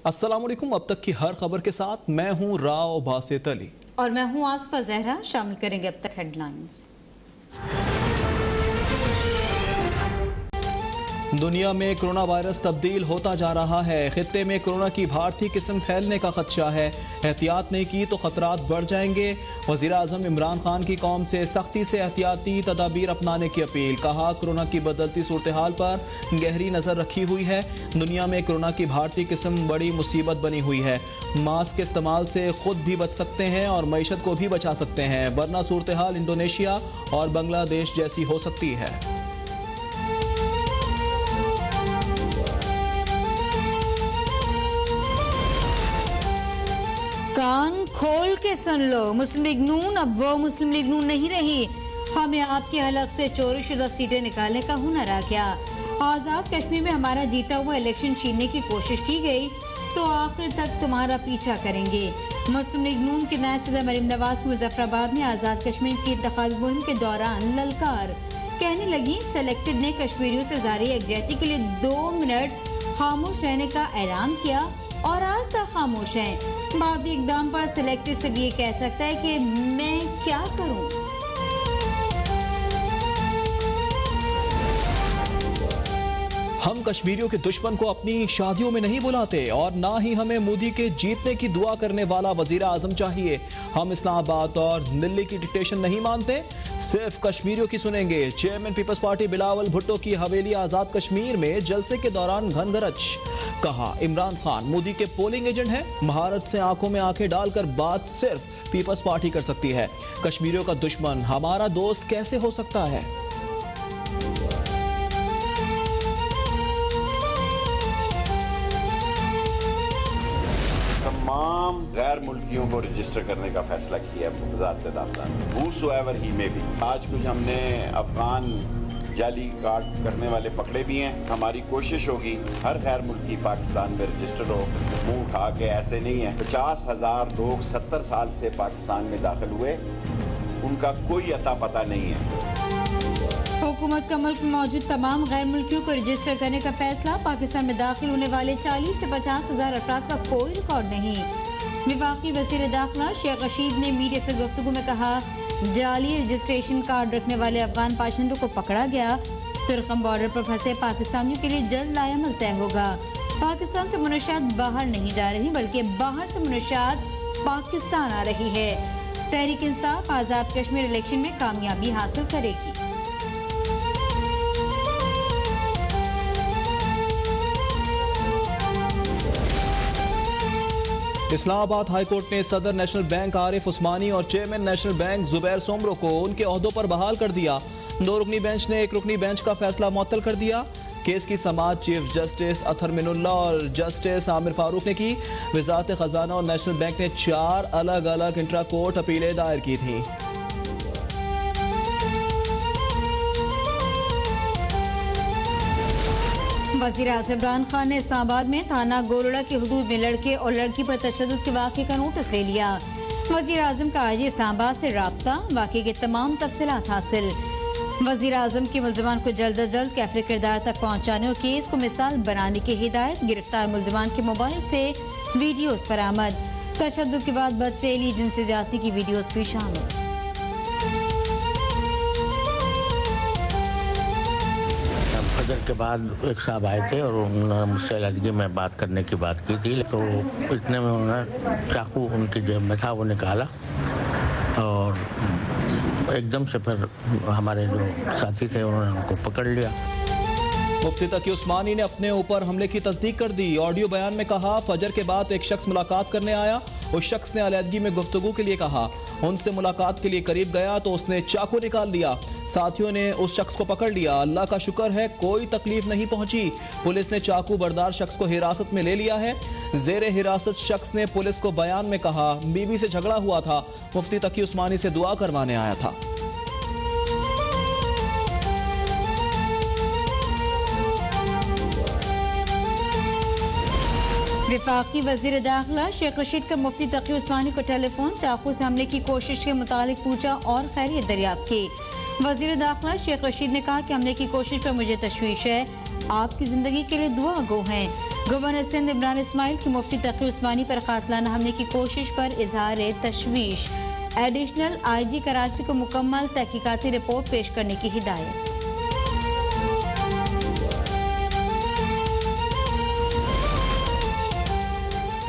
अस्सलामुअलैकुम। अब तक की हर खबर के साथ मैं हूं राव बासित अली और मैं हूं आसफा जहरा। शामिल करेंगे अब तक हेडलाइंस। दुनिया में कोरोना वायरस तब्दील होता जा रहा है। खित्ते में कोरोना की भारतीय किस्म फैलने का खदशा है। एहतियात नहीं की तो खतरात बढ़ जाएंगे। वज़ीर आज़म इमरान खान की कौम से सख्ती से एहतियाती तदाबीर अपनाने की अपील। कहा, कोरोना की बदलती सूरत हाल पर गहरी नज़र रखी हुई है। दुनिया में कोरोना की भारतीय किस्म बड़ी मुसीबत बनी हुई है। मास्क के इस्तेमाल से खुद भी बच सकते हैं और मईशत को भी बचा सकते हैं, वरना सूरत हाल इंडोनेशिया और बांग्लादेश जैसी हो सकती है। कान खोल के सुन लो, मुस्लिम लीग नून अब वो मुस्लिम लीग नून नहीं रही। हमें आपके हलक से चोरी शुदा सीटें निकालने का हुनर आ गया। आज़ाद कश्मीर में हमारा जीता हुआ इलेक्शन छीनने की कोशिश की गई तो आखिर तक तुम्हारा पीछा करेंगे। मुस्लिम लीग नून के नायब सदर मरीम नवाज की मुजफ्फराबाद में आज़ाद कश्मीर की इंतखाबी मुहिम के दौरान ललकार। कहने लगी, सेलेक्टेड ने कश्मीरियों से जारी यकजहती के लिए 2 मिनट खामोश रहने का ऐलान किया और आज तक खामोश हैं। भारतीय इकदाम पर सिलेक्टेड सिर्फ ये कह सकता है कि मैं क्या करूं। हम कश्मीरियों के दुश्मन को अपनी शादियों में नहीं बुलाते और ना ही हमें मोदी के जीतने की दुआ करने वाला वजीर आजम चाहिए। हम इस्लामाबाद और दिल्ली की डिक्टेशन नहीं मानते, सिर्फ कश्मीरियों की सुनेंगे। Chairman people's party Bilawal Bhutto की हवेली आजाद कश्मीर में जलसे के दौरान घनघरच। कहा, इमरान खान मोदी के पोलिंग एजेंट हैं। महारत से आंखों में आंखें डालकर बात सिर्फ पीपल्स पार्टी कर सकती है। कश्मीरियों का दुश्मन हमारा दोस्त कैसे हो सकता है। तमाम गैर मुल्कियों को रजिस्टर करने का फैसला किया वज़ारत दाखिला ने। हूसोएवर ही में भी आज कुछ हमने अफगान जाली कार्ड करने वाले पकड़े भी हैं। हमारी कोशिश होगी हर गैर मुल्की पाकिस्तान में रजिस्टर हो। मुंह उठा के ऐसे नहीं है। 50,000 लोग 70 साल से पाकिस्तान में दाखिल हुए, उनका कोई अता पता नहीं है। हुकूमत का मुल्क में मौजूद तमाम गैर मुल्कियों को रजिस्टर करने का फैसला। पाकिस्तान में दाखिल होने वाले 40 से 50,000 अफराद का कोई रिकॉर्ड नहीं। विफाकी वज़ीर दाखिला शेख रशीद ने मीडिया से गुफ्तगू में कहा, जाली रजिस्ट्रेशन कार्ड रखने वाले अफगान बाशिंदों को पकड़ा गया। तुर्कम बॉर्डर पर फंसे पाकिस्तानियों के लिए जल्द लायामल तय होगा। पाकिस्तान से मुनशियात बाहर नहीं जा रही, बल्कि बाहर से मुनशियात पाकिस्तान आ रही है। तहरीक इंसाफ आज़ाद कश्मीर इलेक्शन में कामयाबी हासिल करेगी। इस्लामाबाद हाईकोर्ट ने सदर नेशनल बैंक आरिफ उस्मानी और chairman national bank Zubair Soomro को उनके ओहदों पर बहाल कर दिया। 2 रुकनी बेंच ने 1 रुकनी बेंच का फैसला मुअत्तल कर दिया। केस की समाअत चीफ जस्टिस अतहर मिनुल्लाह और जस्टिस आमिर फारूक ने की। वजारत खजाना और नेशनल बैंक ने 4 अलग अलग इंट्रा कोर्ट अपीलें दायर की थी। वज़ीर आज़म इमरान खान ने इस्लामाबाद में थाना गोलड़ा की हुदूद में लड़के और लड़की पर तशद्दुद के वाक़े का नोटिस ले लिया। वज़ीर आज़म का आज इस्लामाबाद से राब्ता, वाक़े के तमाम तफसीलात हासिल। वज़ीर आज़म के मुल्ज़मान को जल्द अज जल्द कैफरे किरदार तक पहुँचाने और केस को मिसाल बनाने की हिदायत। गिरफ्तार मुल्ज़मान के मोबाइल से वीडियोज़ बरामद। तशद्दुद के बाद बदफेली, जिनसी ज़्यादती की वीडियोज़ भी शामिल। फजर के बाद एक साहब आए थे और उन्होंने मुझसे अलहदगी में बात करने की बात की थी, तो इतने में उन्होंने चाकू उनकी जेब में था वो निकाला और एकदम से फिर हमारे जो साथी थे उन्होंने उनको पकड़ लिया। मुफ्ती तकी उस्मानी ने अपने ऊपर हमले की तस्दीक कर दी। ऑडियो बयान में कहा, फजर के बाद एक शख्स मुलाकात करने आया। उस शख्स ने अलहदगी में गुफ्तगू के लिए कहा। उनसे मुलाकात के लिए करीब गया तो उसने चाकू निकाल लिया। साथियों ने उस शख्स को पकड़ लिया। अल्लाह का शुक्र है कोई तकलीफ नहीं पहुंची। पुलिस ने चाकू बरदार शख्स को हिरासत में ले लिया है। जेरे हिरासत शख्स ने पुलिस को बयान में कहा, बीवी से झगड़ा हुआ था, मुफ्ती तकी उस्मानी से दुआ करवाने आया था। विफाकी वज़ीर दाखिला शेख रशीद का मुफ्ती तकी उस्मानी को टेलीफोन चाकू से हमले की कोशिश के मुतालिक पूछा और खैरियत दरियाफ्त की। वज़ीर दाखिला शेख रशीद ने कहा कि हमले की कोशिश पर मुझे तशवीश है। आपकी जिंदगी के लिए दुआ गो हैं। गवर्नर सिंध इमरान इस्माइल की मुफ्ती तकी उस्मानी पर कातलाना हमले की कोशिश पर इजहार तशवीश। एडिशनल IG कराची को मुकम्मल तहकीकाती रिपोर्ट पेश करने की हिदायत।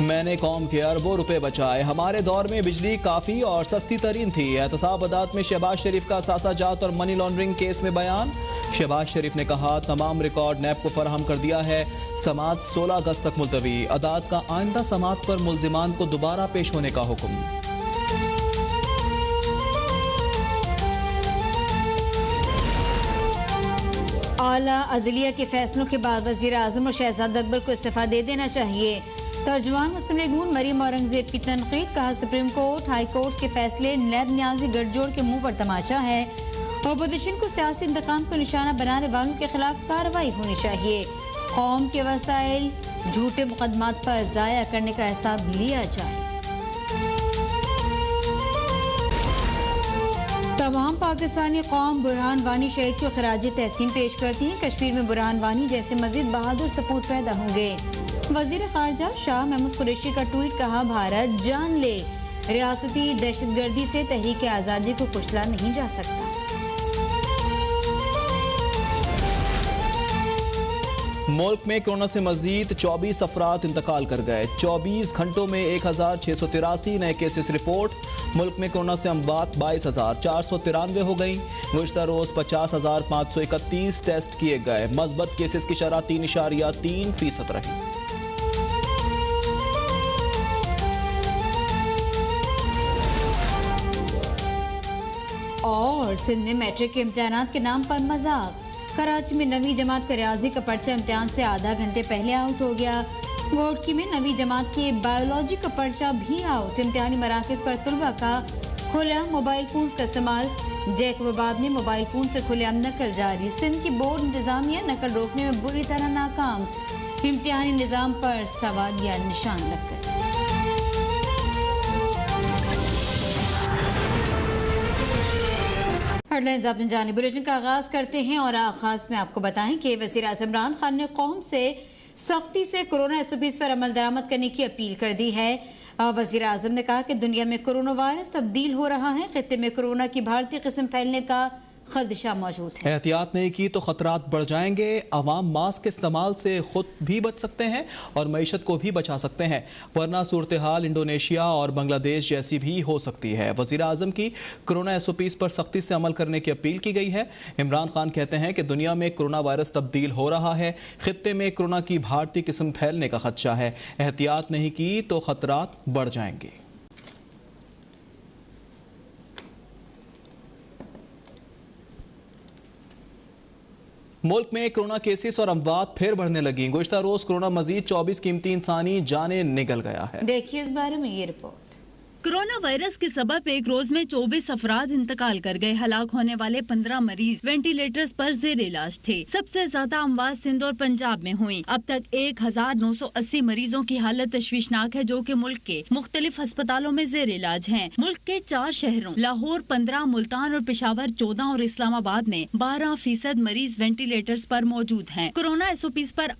मैंने कौम के अरबों रुपए बचाए, हमारे दौर में बिजली काफ़ी और सस्ती तरीन थी। एहतसाब अदालत में शहबाज शरीफ का सासा जात और मनी लॉन्ड्रिंग केस में बयान। शहबाज शरीफ ने कहा तमाम रिकॉर्ड नैब को फराहम कर दिया है। समात 16 अगस्त तक मुलतवी। अदालत का आइंदा समात पर मुल्जिमान को दोबारा पेश होने का हुक्म। आला अदलिया के फैसलों के बाद वज़ीर आज़म और शहजादा अकबर को इस्तीफा दे देना चाहिए। तर्जुमान मुस्लिम लीग नून मरीम औरंगजेब की तनकीद। कहा सुप्रीम कोर्ट हाई कोर्ट के फैसले नैब न्याजी गठजोड़ के मुंह पर तमाशा है। अपोजिशन को सियासी इंतकाम को निशाना बनाने वालों के खिलाफ कार्रवाई होनी चाहिए। कौम के वसाइल झूठे मुकदमात पर ज़ाया करने का हिसाब लिया जाए। तमाम पाकिस्तानी कौम बुरहान वानी शहीद को खराज तहसीन पेश करती है। कश्मीर में बुरहान वानी जैसे मजीद बहादुर सपूत पैदा होंगे। वजीर खारजा शाह महमूद कुरैशी का ट्वीट। कहा भारत जान ले, रियासती दहशतगर्दी से तहरीक आज़ादी को कुचला नहीं जा सकता। मुल्क में कोरोना से मजीद 24 अफराद इंतकाल कर गए। 24 घंटों में 1683 नए केसेस रिपोर्ट। मुल्क में कोरोना से अमवात 22,493 हो गई। गुज़िश्ता रोज 50,531 टेस्ट किए गए। मस्बत केसेस की शरह 3.3% रही। और सिंध में मैट्रिक के इम्तिहानात के नाम पर मजाक। कराची में 9वीं जमात का रियाजी का पर्चा इम्तिहान से आधा घंटे पहले आउट हो गया। घोटकी में 9वीं जमात के बायोलॉजी का पर्चा भी आउट। इम्तिहानी मराकज़ पर तुलबा का खुला मोबाइल फोन का इस्तेमाल। जैक वबाब ने मोबाइल फोन से खुलेआम नकल जारी। सिंध की बोर्ड इंतजामिया नकल रोकने में बुरी तरह नाकाम। इम्तिहानी निज़ाम पर सवालिया निशान लग गए। हेडलाइंस आपने जानी। बुलेटिन का आगाज करते हैं और आगाज में आपको बताएं कि वज़ीर आज़म इमरान खान ने कौम से सख्ती से कोरोना SOPs पर अमल दरामद करने की अपील कर दी है। वज़ीर आज़म ने कहा कि दुनिया में कोरोना वायरस तब्दील हो रहा है। खित्ते में कोरोना की भारतीय किस्म फैलने का खदशा मौजूद है। एहतियात नहीं की तो खतरात बढ़ जाएंगे। अवाम मास्क के इस्तेमाल से खुद भी बच सकते हैं और मईशत को भी बचा सकते हैं, वरना सूरत हाल इंडोनेशिया और बांग्लादेश जैसी भी हो सकती है। वज़ीर आज़म की कोरोना SOPs पर सख्ती से अमल करने की अपील की गई है। इमरान खान कहते हैं कि दुनिया में कोरोना वायरस तब्दील हो रहा है। खित्ते में कोरोना की भारतीय किस्म फैलने का खदशा है। एहतियात नहीं की तो खतरात बढ़ जाएंगे। मुल्क में कोरोना केसेस और अमवात फिर बढ़ने लगी। गुज़िश्ता रोज कोरोना मजीद 24 कीमती इंसानी जाने निकल गया है। देखिए इस बारे में ये रिपोर्ट। कोरोना वायरस के सबब एक रोज में 24 अफराद इंतकाल कर गए। हलाक होने वाले 15 मरीज वेंटिलेटर्स पर जेर इलाज थे। सबसे ज्यादा अमवात सिंध और पंजाब में हुई। अब तक 1980 मरीजों की हालत तशवीशनाक है, जो कि मुल्क के मुख्तलिफ अस्पतालों में जेर इलाज हैं। मुल्क के 4 शहरों लाहौर 15, मुल्तान और पेशावर 14 और इस्लामाबाद में 12% मरीज वेंटिलेटर्स पर मौजूद हैं। कोरोना SOPs पर